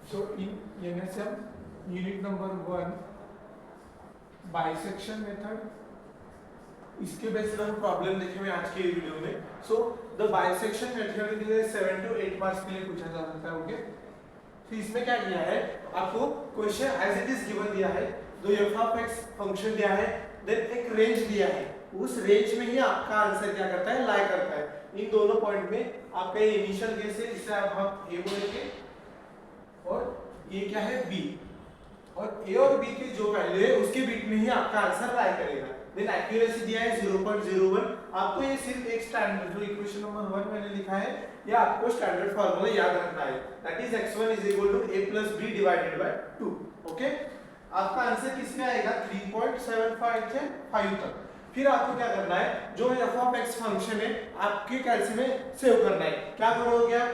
So in NSM unit number 1 bisection method, इसके base पर हम प्रॉब्लम देखेंगे आज के वीडियो में। सो द बाइसेक्शन मेथड के लिए 7 to 8 मार्क्स के लिए पूछा जा सकता है। ओके, तो इसमें क्या किया है, आपको question as it is given दिया है, दो एफ ऑफ एक्स फंक्शन दिया है, देन एक रेंज दिया है, उस रेंज में ही आपका आंसर क्या करता है, लाई करता है। इन दोनों पॉइंट में आपका ये इनिशियल गेस है, इसे आप हम ए बोलेंगे और ये क्या है बी, और ए और बी की जो वैल्यू है उसके बीच में ही आपका आंसर लाई करेगा। देन एक्यूरेसी दिया है 0.01। आपको ये सिर्फ एक स्टैंडर्ड जो इक्वेशन नंबर 1 मैंने लिखा है, ये आपको स्टैंडर्ड फार्मूला याद रखना है, that is x1 = a + b / 2। Okay, आपका आंसर किस में आएगा, 3.75 से 5 तक। फिर आपको क्या करना है, जो f ऑफ x फंक्शन है आपके कैलकुलेशन में सेव करना है। क्या करोगे आप,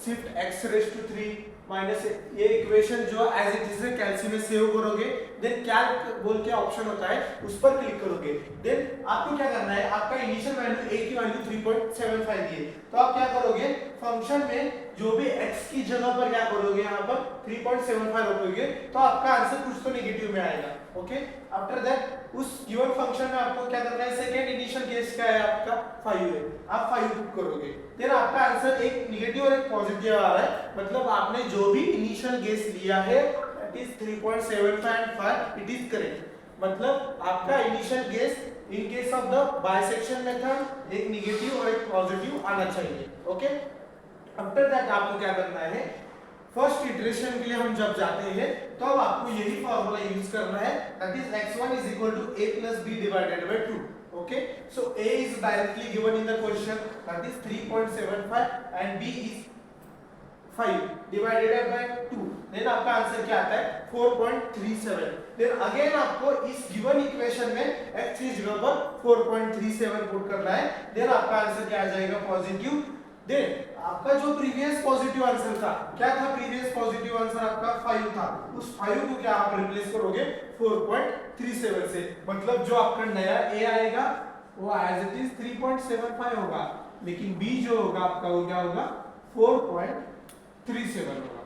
शिफ्ट x⁻³ माइनस ये इक्वेशन जो एज इट इज है कैलकुलेशन में सेव करोगे, देन कैल्क बोल के ऑप्शन होता है उस पर क्लिक करोगे। देन आपको क्या करना है, आपका इनिशियल वैल्यू a की वैल्यू 3.75 दी है, तो आप क्या करोगे, फंक्शन में जो भी x की जगह पर क्या करोगे, यहाँ पर 3.75 रखोगे, तो आपका आंसर कुछ तो नेगेटिव में आएगा। ओके, आफ्टर दैट उस गिवन फंक्शन में आपको क्या करना है, सेकंड इनिशियल केस क्या है आपका 5 है, आप 5 पुट करोगे, फिर आपका आंसर एक नेगेटिव और एक पॉजिटिव आ रहा है, मतलब आपने जो भी इनिशियल गेस लिया है that is 3.75 and 5 it is correct. मतलब आपका initial guess in case of the bisection method एक नेगेटिव और एक पॉजिटिव आना चाहिए। ओके, आफ्टर दैट आपको क्या करना है, फर्स्ट इटरेशन के लिए हम जब जाते हैं तो अब आपको यही फार्मूला यूज करना है, that is x1 = a + b / 2। okay, so a is directly given in the question, that is 3.75 and b is 5 divided by 2, then आपका आंसर क्या आता है 4.37। then again आपको इस given equation में x की जगह पर 4.37 पुट करना है, then आपका आंसर क्या आ जाएगा, पॉजिटिव। देन आपका जो प्रीवियस पॉजिटिव आंसर था, क्या था प्रीवियस पॉजिटिव आंसर आपका 5 था, उस 5 को क्या आप रिप्लेस करोगे 4.37 से, मतलब जो आपका नया a आएगा वो एज इट इज 3.75 होगा, लेकिन b जो होगा आपका वो क्या होगा 4.37 होगा।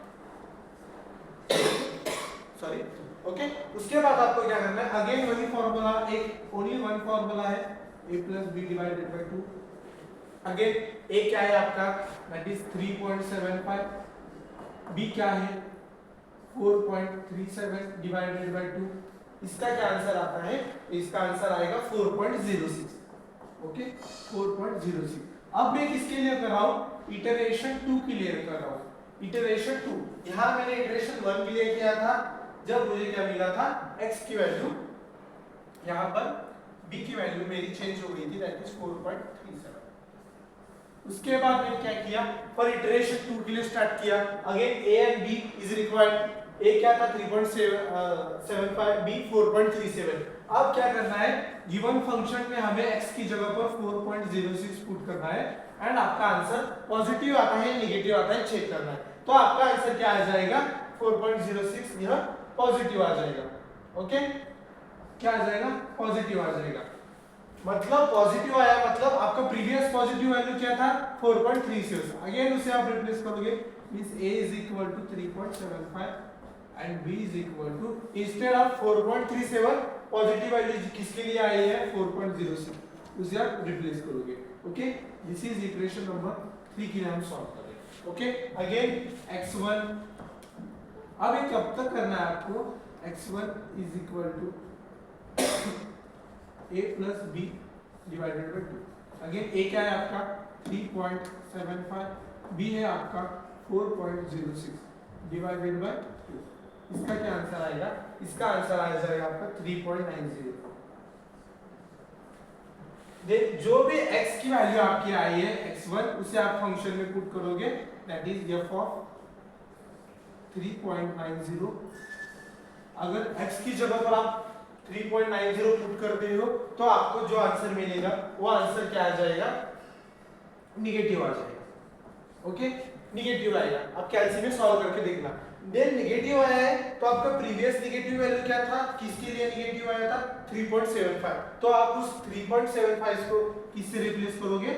सॉरी, ओके, उसके बाद आपको क्या करना है, अगेन वही फॉर्मूला, एक ओनली वन फॉर्मूला है, a + b / 2। अगेन a क्या है आपका, दैट इज 3.75, b क्या है 4.37 डिवाइडेड बाय 2, इसका क्या आंसर आता है, इसका आंसर आएगा 4.06। ओके, 4.06। अब मैं किसके लिए कर रहा हूं, इटरेशन 2 के लिए कर रहा हूं। इटरेशन 2, यहां मैंने इटरेशन 1 के लिए किया था, जब मुझे क्या मिला था, x की वैल्यू, यहां पर b की वैल्यू मेरी चेंज हो गई थी, दैट इज 4.37। उसके बाद मैंने क्या किया, फॉर इटरेशन 2 के लिए स्टार्ट किया, again a and b is required, a क्या था 3.75, b 4.37। अब क्या करना है, गिवन फंक्शन में हमें x की जगह पर 4.06 पुट करना है, एंड आपका आंसर पॉजिटिव आता है नेगेटिव आता है चेक करना है, तो आपका आंसर क्या आ जाएगा 4.06, यह पॉजिटिव आ जाएगा। ओके, क्या आ जाएगा, पॉजिटिव आ जाएगा, मतलब पॉजिटिव आया, मतलब आपका प्रीवियस पॉजिटिव वैल्यू क्या था 4.36, अगेन उसे आप रिप्लेस करोगे, means a = 3.75 and b = instead of 4.37 positive value किसके लिए आई है 4.06, उसे आप रिप्लेस करोगे। Okay, this is equation number 3 के लिए हम सॉल्व करेंगे। ओके, अगेन x1, अब ये कब तक करना है आपको, x1 = a + b / 2। Again a क्या है आपका 3.75, b है आपका 4.06 डिवाइडेड बाय 2, इसका क्या आंसर आएगा, इसका आंसर आ जाएगा आपका 3.90। देन जो भी x की वैल्यू आपकी आई है x1, उसे आप फंक्शन में पुट करोगे, दैट इज f ऑफ 3.90। अगर x की जगह पर आप 3.90 पुट करते हो तो आपको जो आंसर मिलेगा वो आंसर क्या आ जाएगा, नेगेटिव आ जाएगा। ओके, नेगेटिव आएगा, आप कैलकुलेशन में सॉल्व करके देखना। देन नेगेटिव आया है तो आपका प्रीवियस नेगेटिव वैल्यू क्या था, किसके लिए नेगेटिव आया था 3.75, तो आप उस 3.75 को किससे रिप्लेस करोगे,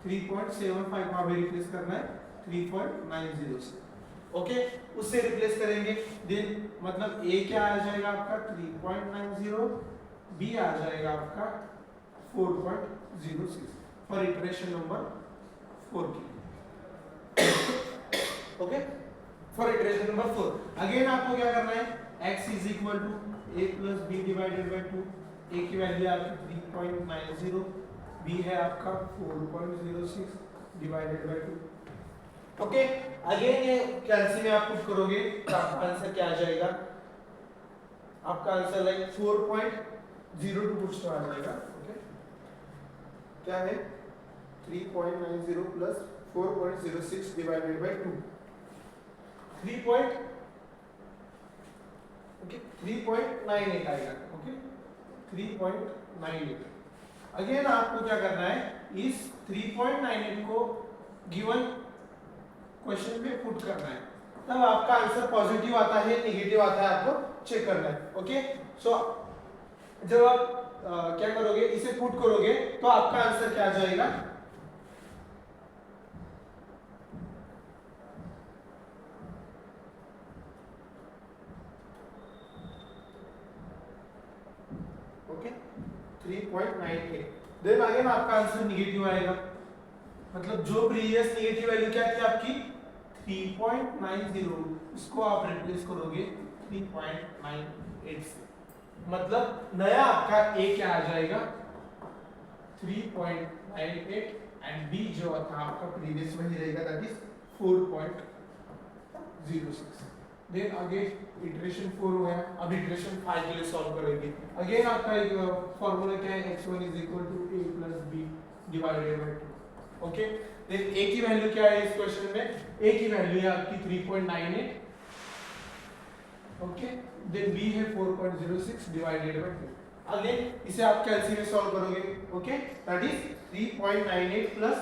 3.75 का भी रिप्लेस करना है 3.90 से। ओके, उससे रिप्लेस करेंगे। देन मतलब ए क्या आ जाएगा आपका 3.90, बी आ जाएगा आपका 4.06 फॉर इटरेशन नंबर 4 की। Okay, for iteration number 4 again आपको क्या करना है, x is equal to A plus B divided by 2। A की वैल्यू आपकी 3.90, बी है आपका 4.06 डिवाइडेड बाई 2। ओके, अगेन ये कैलसी में आप पुट करोगे तो आपका आंसर क्या आ जाएगा, आपका आंसर लाइक 4.02 कुछ तो आ जाएगा। ओके, क्या है 3.90 प्लस 4.06 डिवाइडेड बाई 2, 3.98 आएगा। ओके, 3.98। अगेन आपको क्या करना है, इस 3.98 को गिवन क्वेश्चन में पुट करना है, तब आपका आंसर पॉजिटिव आता है नेगेटिव आता है आपको चेक करना है। ओके, सो जब आप क्या करोगे, इसे पुट करोगे तो आपका आंसर क्या आ जाएगा, ओके 3.98। देन अगेन आपका आंसर नेगेटिव आएगा, मतलब जो प्रीवियस नेगेटिव वैल्यू क्या थी आपकी 3.90, इसको आप रिप्लेस करोगे 3.98 से, मतलब नया आपका ए क्या आ जाएगा 3.98 एंड बी जो था आपका प्रीवियस वही रहेगा, that is 4.06। Then again iteration 4 हुआ है, अब इटरेशन 5 के लिए सॉल्व करेंगे। अगेन आपका एक फार्मूला क्या है, x1 is equal to a plus b divided by 2। Okay, then a की वैल्यू क्या है इस क्वेश्चन में, a की वैल्यू है आपकी 3.98। ओके, देन b है 4.06 डिवाइडेड बाय 2। अगेन इसे आप कैलसी में सॉल्व करोगे। Okay, that is 3.98 plus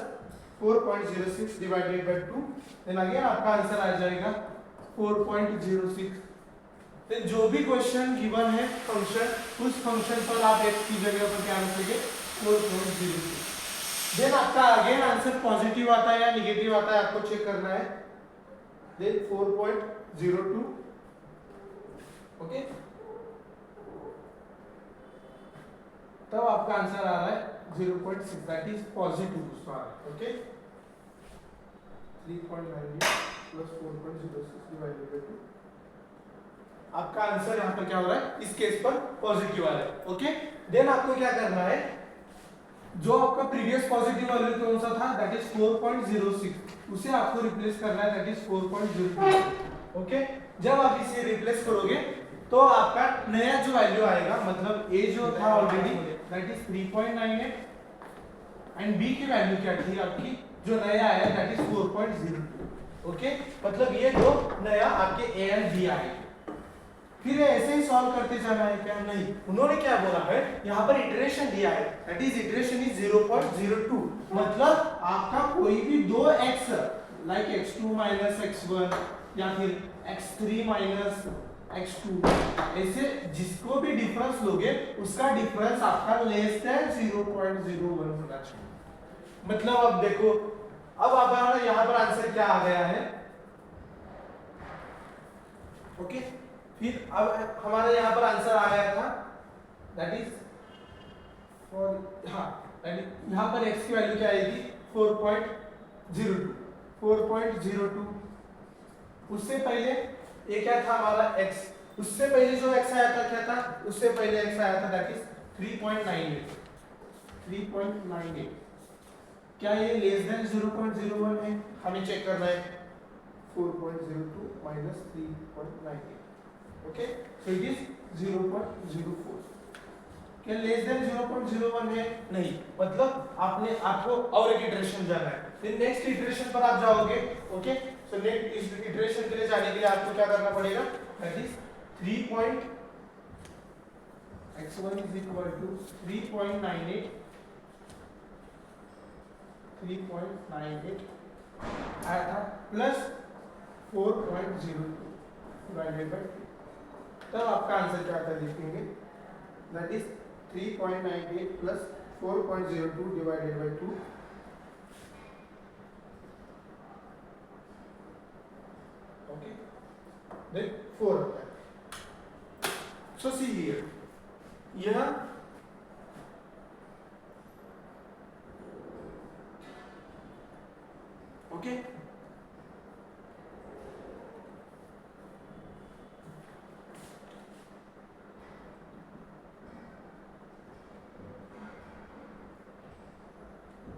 4.06 divided by 2, then again आपका आंसर आ जाएगा 4.06। देन जो भी क्वेश्चन गिवन है फंक्शन, उस फंक्शन पर आप x की जगह पर क्या रखोगे 4.06। देन आपका अगेन आंसर पॉजिटिव आता है या नेगेटिव आता है आपको चेक करना है। देन 4.02। ओके, तब आपका आंसर आ रहा है 0.6, दैट इज पॉजिटिव दोस्तों आ रहा है। ओके, 3.98 प्लस 4.06 डिवाइडेड बाय 2, आपका आंसर यहाँ पर क्या हो रहा है, इस केस पर पॉजिटिव आ रहा है। ओके, देन आपको क्या करना है, जो आपका प्रीवियस पॉजिटिव वैल्यू कौन सा था, दैट इज 4.06, उसे आपको रिप्लेस करना है, दैट इज 4.02। ओके, जब आप इसे रिप्लेस करोगे तो आपका नया जो वैल्यू आएगा, मतलब ए जो था already that is 3.98 and B की वैल्यू क्या थी आपकी, जो नया आया दैट इज 4.02। ओके, मतलब ये दो नया आपके ए एंड बी आए। फिर ऐसे ही सॉल्व करते जाना है क्या, नहीं, उन्होंने क्या बोला है, यहाँ पर इटरेशन दिया है, दैट इज इटरेशन इज 0.02, मतलब आपका कोई भी दो x like x2 minus x1 या फिर x3 माइनस x2, ऐसे जिसको भी डिफरेंस लोगे उसका डिफरेंस आपका लेस देन 0.01 होना चाहिए। मतलब अब देखो, अब हमारा यहाँ पर आंसर क्या आ गया है। ओके, फिर अब हमारे यहाँ पर आंसर आ गया था, दैट इज फॉर, हाँ यहाँ पर x की वैल्यू क्या आएगी 4.02। उससे पहले ये क्या था हमारा x, उससे पहले जो x आया था क्या था, उससे पहले x आया था दैट इज 3.98। क्या ये लेस देन 0.01 है, हमें चेक करना है। 4.02 minus 3.98, okay, so it is 0.04। क्या लेस देन 0.01 है, नहीं, मतलब आपको और एक इटरेशन जाना है, फिर नेक्स्ट इटरेशन पर आप जाओगे। ओके, सो नेक्स्ट इस इटरेशन के लिए जाने के लिए आपको क्या करना पड़ेगा, that is 3.x1 is equal to 3.98 आया था प्लस 4.02 डिवाइडेड बाय 2, तब आपका आंसर क्या आता है देखेंगे, that is 3.98 plus 4.02 divided by 2, okay then 4 होता है। सो सी हियर, यह okay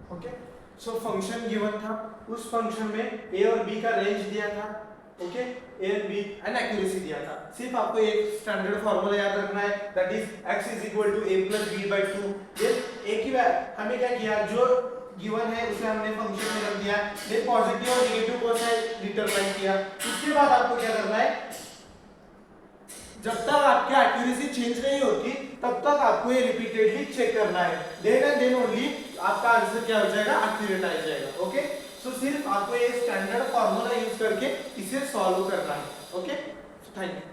okay so function given था, उस फंक्शन में ए और बी का रेंज दिया था, okay A and B and accuracy दिया था। सिर्फ आपको एक स्टैंडर्ड फार्मूला याद रखना है, that is x is equal to a plus b by 2। ये एक ही बार हमें क्या किया, जो गिवन है उसे हमने फंक्शन में रख दिया, देन पॉजिटिव और नेगेटिव को से डिटरमाइन किया। उसके बाद आपको क्या करना है, जब तक आपकी एक्यूरेसी चेंज नहीं होती तब तक आपको ये रिपीटेडली चेक करना है, देन एंड देन ओनली आपका आंसर क्या हो जाएगा, एक्यूरेट आ जाएगा। ओके सो सिर्फ आपको ये स्टैंडर्ड फार्मूला यूज करके इसे सॉल्व करना है। Okay thank you.